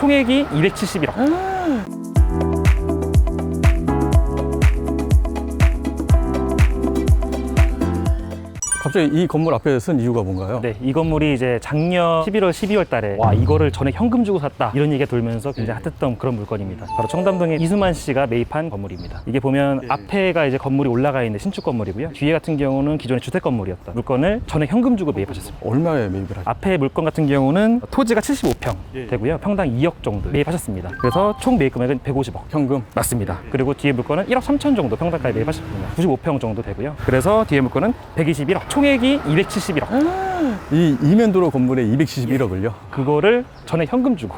총액이 271억. 갑자기 이 건물 앞에 쓴 이유가 뭔가요? 네, 이 건물이 이제 작년 11월, 12월 달에 와 이거를 전에 현금 주고 샀다 이런 얘기가 돌면서 굉장히 핫했던 그런 물건입니다. 바로 청담동에 이수만 씨가 매입한 건물입니다. 이게 보면 앞에가 이제 건물이 올라가 있는 신축 건물이고요. 뒤에 같은 경우는 기존의 주택 건물이었던 물건을 전에 현금 주고 매입하셨습니다. 얼마에 매입을 하죠? 앞에 물건 같은 경우는 토지가 75평 되고요. 평당 2억 정도 매입하셨습니다. 그래서 총 매입 금액은 150억. 현금? 맞습니다. 그리고 뒤에 물건은 1억 3천 정도 평당가에 매입하셨습니다. 95평 정도 되고요. 그래서 뒤에 물건은 121억. 총액이 271억. 이 이면도로 건물에 271억을요? 그거를 전에 현금 주고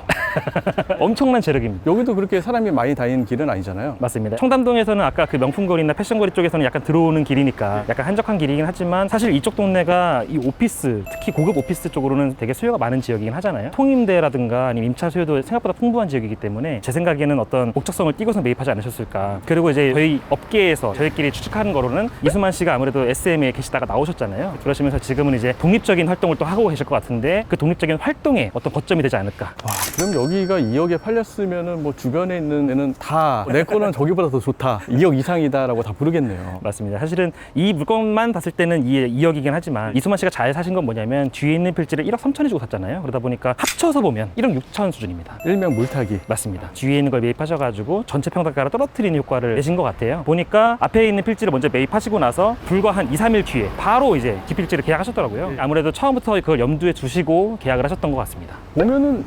엄청난 재력입니다. 여기도 그렇게 사람이 많이 다니는 길은 아니잖아요. 맞습니다. 청담동에서는 아까 그 명품거리나 패션거리 쪽에서는 약간 들어오는 길이니까 약간 한적한 길이긴 하지만 사실 이쪽 동네가 이 오피스, 특히 고급 오피스 쪽으로는 되게 수요가 많은 지역이긴 하잖아요. 통임대라든가 아니면 임차 수요도 생각보다 풍부한 지역이기 때문에 제 생각에는 어떤 목적성을 띠고서 매입하지 않으셨을까. 그리고 이제 저희 업계에서 저희끼리 추측하는 거로는 이수만 씨가 아무래도 SM에 계시다가 나오셨잖아요. 그러시면서 지금은 이제 독립적인 활동을 또 하고 계실 것 같은데 그 독립적인 활동에 어떤 거점이 되지 않을까. 와, 그럼 여기가 2억에 팔렸으면은 뭐 주변에 있는 애는 다 내 거는 저기보다 더 좋다. 2억 이상이다라고 다 부르겠네요. 맞습니다. 사실은 이 물건만 봤을 때는 2억이긴 하지만 이수만 씨가 잘 사신 건 뭐냐면 뒤에 있는 필지를 1억 3천에 주고 샀잖아요. 그러다 보니까 합쳐서 보면 1억 6천 수준입니다. 일명 물타기. 맞습니다. 뒤에 있는 걸 매입하셔가지고 전체 평당가를 떨어뜨리는 효과를 내신 것 같아요. 보니까 앞에 있는 필지를 먼저 매입하시고 나서 불과 한 2, 3일 뒤에 바로 이제 뒷필지를 계약하셨더라고요. 아무래도 처음부터 그걸 염두에 두시고 계약을 하셨던 것 같습니다. 보면은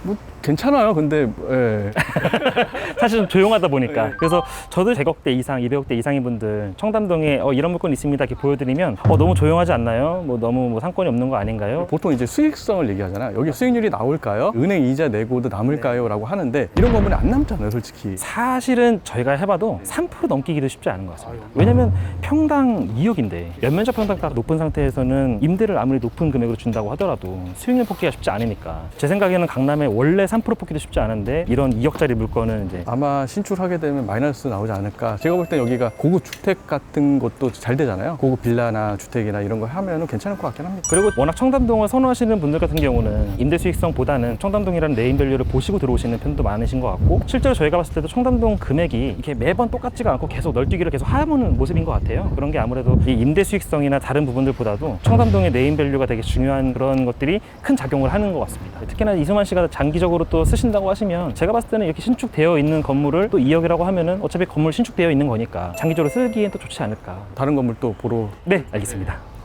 뭐 괜찮아요. 근데 예. 사실 좀 조용하다 보니까. 그래서 저도 100억대 이상, 200억대 이상인 분들 청담동에 이런 물건 있습니다 이렇게 보여드리면 너무 조용하지 않나요? 뭐 너무 뭐 상권이 없는 거 아닌가요? 보통 이제 수익성을 얘기하잖아요. 여기 수익률이 나올까요? 은행 이자 내고도 남을까요? 라고 하는데 이런 건물이 안 남잖아요, 솔직히. 사실은 저희가 해봐도 3% 넘기기도 쉽지 않은 것 같습니다. 왜냐면 평당 2억인데 연면적 평당가가 높은 상태에서는 임대를 아무리 높은 금액으로 준다고 하더라도 수익률 뽑기가 쉽지 않으니까 제 생각에는 강남에 원래 3% 뽑기도 쉽지 않은데 이런 2억짜리 물건은 이제 아마 신축하게 되면 마이너스 나오지 않을까. 제가 볼 때 여기가 고급 주택 같은 것도 잘 되잖아요. 고급 빌라나 주택이나 이런 거 하면 괜찮을 것 같긴 합니다. 그리고 워낙 청담동을 선호하시는 분들 같은 경우는 임대 수익성보다는 청담동이라는 네임밸류를 보시고 들어오시는 편도 많으신 것 같고 실제로 저희가 봤을 때도 청담동 금액이 이렇게 매번 똑같지가 않고 계속 널뛰기를 계속 하는 모습인 것 같아요. 그런 게 아무래도 이 임대 수익성이나 다른 부분들보다도 청담동의 네임밸류가 되게 중요한 그런 것들이 큰 작용을 하는 것 같습니다. 특히나 이수만 씨가 장기적으로 또 쓰신다고 하시면 제가 봤을 때는 이렇게 신축되어 있는 건물을 또 2억이라고 하면은 어차피 건물 신축되어 있는 거니까 장기적으로 쓰기엔 또 좋지 않을까. 다른 건물 또 보러. 네, 알겠습니다.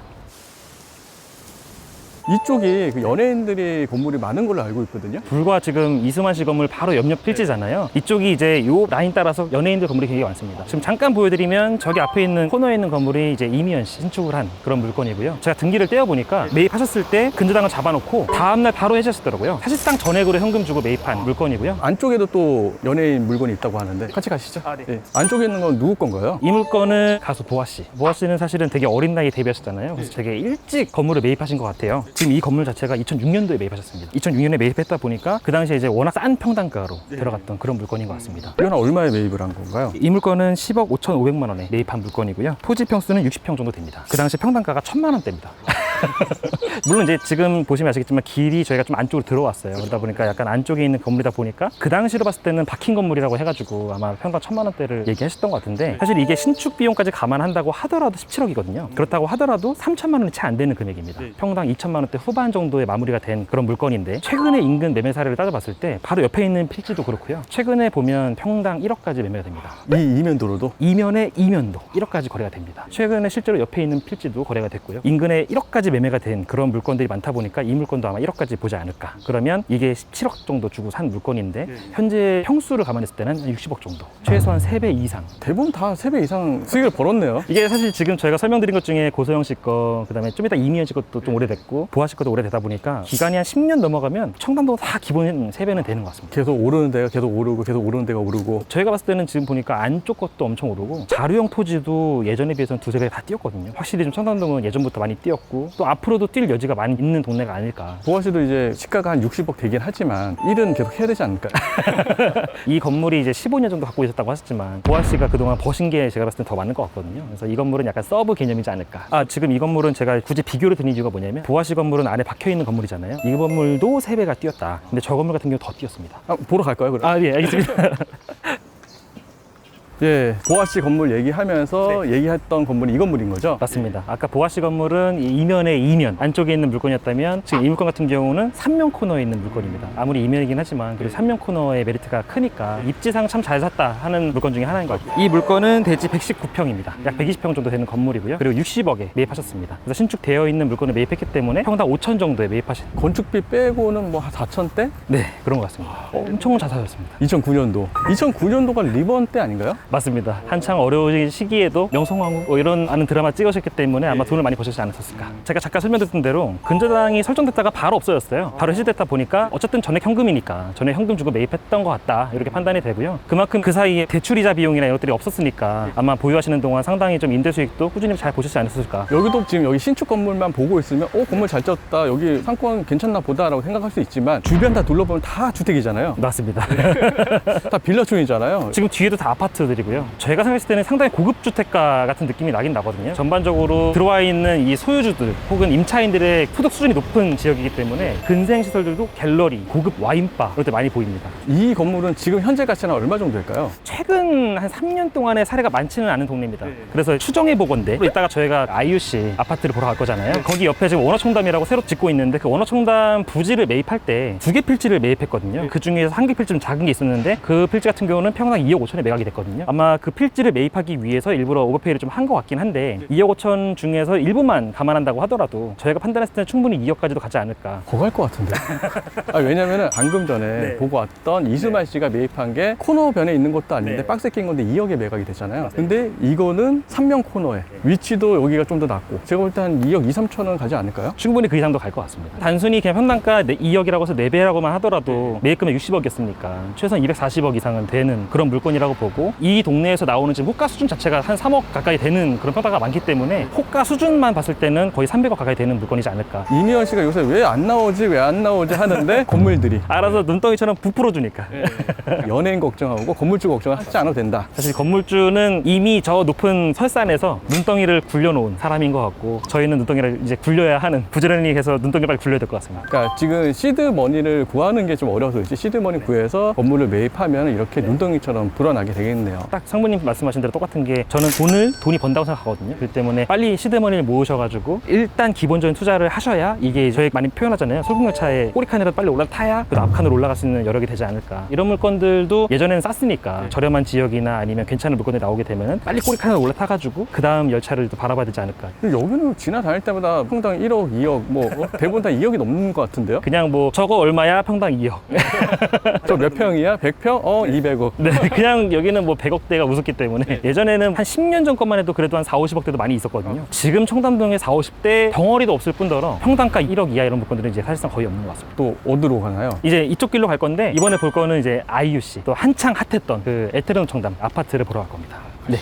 이쪽이 그 연예인들이 건물이 많은 걸로 알고 있거든요. 불과 지금 이수만 씨 건물 바로 옆 필지잖아요. 이쪽이 이제 요 라인 따라서 연예인들 건물이 굉장히 많습니다. 지금 잠깐 보여드리면 저기 앞에 있는 코너에 있는 건물이 이제 이미연 씨 신축을 한 그런 물건이고요. 제가 등기를 떼어보니까 매입하셨을 때 근저당을 잡아놓고 다음날 바로 해주셨더라고요. 사실상 전액으로 현금 주고 매입한 물건이고요. 안쪽에도 또 연예인 물건이 있다고 하는데 같이 가시죠. 네. 예. 안쪽에 있는 건 누구 건가요? 이 물건은 가수 보아 씨. 보아 씨는 사실은 되게 어린 나이에 데뷔하셨잖아요. 그래서 되게 일찍 건물을 매입하신 것 같아요. 지금 이 건물 자체가 2006년도에 매입하셨습니다. 2006년에 매입했다 보니까 그 당시에 이제 워낙 싼 평당가로 들어갔던 그런 물건인 것 같습니다. 이건 얼마에 매입을 한 건가요? 이 물건은 10억 5,500만 원에 매입한 물건이고요. 토지 평수는 60평 정도 됩니다. 그 당시 평당가가 1,000만 원대입니다. 물론 이제 지금 보시면 아시겠지만 길이 저희가 좀 안쪽으로 들어왔어요. 그러다 보니까 약간 안쪽에 있는 건물이다 보니까 그 당시로 봤을 때는 박힌 건물이라고 해가지고 아마 평당 1,000만 원대를 얘기하셨던 것 같은데 사실 이게 신축 비용까지 감안한다고 하더라도 17억이거든요. 그렇다고 하더라도 3,000만 원이 채 안 되는 금액입니다. 평당 2,000만 원대 후반 정도에 마무리가 된 그런 물건인데 최근에 인근 매매 사례를 따져봤을 때 바로 옆에 있는 필지도 그렇고요. 최근에 보면 평당 1억까지 매매가 됩니다. 이 이면도로도? 이면에 이면도 1억까지 거래가 됩니다. 최근에 실제로 옆에 있는 필지도 거래가 됐고요. 인근에 1억까지 매매가 된 그런 물건들이 많다 보니까 이 물건도 아마 1억까지 보지 않을까. 그러면 이게 17억 정도 주고 산 물건인데 현재 평수를 감안했을 때는 60억 정도. 최소한 3배 이상. 대부분 다 3배 이상 수익을 벌었네요. 이게 사실 지금 저희가 설명드린 것 중에 고소영 씨 거, 그 다음에 좀 이따 이미연 씨 것도 좀 오래됐고 보아 씨 것도 오래되다 보니까 기간이 한 10년 넘어가면 청담동 다 기본 3배는 되는 것 같습니다. 계속 오르는 데가 계속 오르고 계속 오르는 데가 오르고. 저희가 봤을 때는 지금 보니까 안쪽 것도 엄청 오르고 자료형 토지도 예전에 비해서는 2~3배 다 뛰었거든요. 확실히 좀 청담동은 예전부터 많이 뛰었고 또 앞으로도 뛸 여지가 많이 있는 동네가 아닐까. 보아시도 이제 시가가 한 60억 되긴 하지만 일은 계속 해야 되지 않을까요? 이 건물이 이제 15년 정도 갖고 있었다고 하셨지만 보아 씨가 그동안 버신 게 제가 봤을 땐 더 많은 것 같거든요. 그래서 이 건물은 약간 서브 개념이지 않을까. 지금 이 건물은 제가 굳이 비교를 드린 이유가 뭐냐면 보아 씨 건물은 안에 박혀 있는 건물이잖아요. 이 건물도 3배가 뛰었다. 근데 저 건물 같은 경우 더 뛰었습니다. 보러 갈까요, 그럼? 예, 알겠습니다. 예, 보아씨 건물 얘기하면서 얘기했던 건물이 이 건물인 거죠? 맞습니다. 아까 보아씨 건물은 이 이면에 이면 안쪽에 있는 물건이었다면 지금 이 물건 같은 경우는 3면 코너에 있는 물건입니다. 아무리 이면이긴 하지만 그래도 3면 코너의 메리트가 크니까 입지상 참 잘 샀다 하는 물건 중에 하나인 것 같아요. 이 물건은 대지 119평입니다. 약 120평 정도 되는 건물이고요. 그리고 60억에 매입하셨습니다. 그래서 신축되어 있는 물건을 매입했기 때문에 평당 5천 정도에 매입하신. 건축비 빼고는 뭐 4천대? 네, 그런 것 같습니다. 엄청 잘 사셨습니다. 2009년도. 2009년도가 리번 때 아닌가요? 맞습니다. 한창 어려운 시기에도 명성황후 이런 아는 드라마 찍으셨기 때문에 아마 돈을 많이 버시지 않았었을까. 제가 잠깐 설명드렸던 대로 근저당이 설정됐다가 바로 없어졌어요. 바로 해지됐다 보니까 어쨌든 전액 현금이니까 전액 현금 주고 매입했던 것 같다 이렇게 판단이 되고요. 그만큼 그 사이에 대출이자 비용이나 이런 것들이 없었으니까 아마 보유하시는 동안 상당히 좀 임대 수익도 꾸준히 잘 보시지 않았을까. 여기도 지금 여기 신축 건물만 보고 있으면 건물 잘 졌다, 여기 상권 괜찮나 보다라고 생각할 수 있지만 주변 다 둘러보면 다 주택이잖아요. 맞습니다. 다 빌라촌이잖아요. 지금 뒤에도 다 아파트들이고요. 제가 생각했을 때는 상당히 고급 주택가 같은 느낌이 나긴 나거든요. 전반적으로 들어와 있는 이 소유주들 혹은 임차인들의 소득 수준이 높은 지역이기 때문에 근생 시설들도 갤러리, 고급 와인바 이런 데 많이 보입니다. 이 건물은 지금 현재 가치는 얼마 정도 될까요? 최근 한 3년 동안의 사례가 많지는 않은 동네입니다. 그래서 추정해 보건데 이따가 저희가 IUC 아파트를 보러 갈 거잖아요. 거기 옆에 지금 원어총담이라고 새로 짓고 있는데 그 원어총담 부지를 매입할 때 2개 필지를 매입했거든요. 그 중에서 1개 필지 좀 작은 게 있었는데 그 필지 같은 경우는 평당 2억 5천에 매각이 됐거든요. 아마 그 필지를 매입하기 위해서 일부러 오버페이를 좀 한 것 같긴 한데 2억 5천 중에서 일부만 감안한다고 하더라도 저희가 판단했을 때는 충분히 2억까지도 가지 않을까. 더 갈 것 같은데. 왜냐면은 방금 전에 보고 왔던 이수만 씨가 매입한 게 코너변에 있는 것도 아닌데 박스에 낀 건데 2억에 매각이 됐잖아요. 근데 이거는 3면 코너에 위치도 여기가 좀 더 낫고 제가 볼 때 한 2억 2, 3천은 가지 않을까요? 충분히 그 이상도 갈 것 같습니다. 단순히 그냥 평당가 2억이라고 해서 4배라고만 하더라도 매입금액 60억이었으니까 최소한 240억 이상은 되는 그런 물건이라고 보고 이 동네에서 나오는 지금 호가 수준 자체가 한 3억 가까이 되는 그런 평가가 많기 때문에 호가 수준만 봤을 때는 거의 300억 가까이 되는 물건이지 않을까. 이니원 씨가 요새 왜 안 나오지 하는데 건물들이 알아서 눈덩이처럼 부풀어 주니까. 연예인 걱정하고 건물주 걱정을 하지 않아도 된다. 사실 건물주는 이미 저 높은 설산에서 눈덩이를 굴려놓은 사람인 것 같고 저희는 눈덩이를 이제 굴려야 하는, 부지런히 해서 눈덩이를 빨리 굴려야 될 것 같습니다. 그러니까 지금 시드머니를 구하는 게 좀 어려서 그렇지 시드머니 구해서 건물을 매입하면 이렇게 눈덩이처럼 불어나게 되겠네요. 딱 상무님 말씀하신 대로 똑같은 게 저는 돈이 번다고 생각하거든요. 그렇기 때문에 빨리 시드머니를 모으셔가지고 일단 기본적인 투자를 하셔야 이게 저희 많이 표현하잖아요. 소금열차에 꼬리칸이라도 빨리 올라타야 그 앞칸으로 올라갈 수 있는 여력이 되지 않을까. 이런 물건들도 예전에는 쌌으니까 저렴한 지역이나 아니면 괜찮은 물건들이 나오게 되면 빨리 꼬리칸을 올라타가지고 그 다음 열차를 또 바라봐야 되지 않을까. 근데 여기는 지나다닐 때마다 평당 1억, 2억 대부분 다 2억이 넘는 것 같은데요? 그냥 뭐 저거 얼마야? 평당 2억. 저 몇 평이야? 100평? 200억. 네, 그냥 여기는 뭐 100억대가 우습기 때문에 예전에는 한 10년 전 것만 해도 그래도 한 4, 50억대도 많이 있었거든요. 지금 청담동에 4, 50대 덩어리도 없을 뿐더러 평당가 1억 이하 이런 물건들은 이제 사실상 거의 없는 것 같습니다. 또 어디로 가나요? 이제 이쪽 길로 갈 건데 이번에 볼 거는 이제 IUC 또 한창 핫했던 그 에테르노 청담 아파트를 보러 갈 겁니다. 네.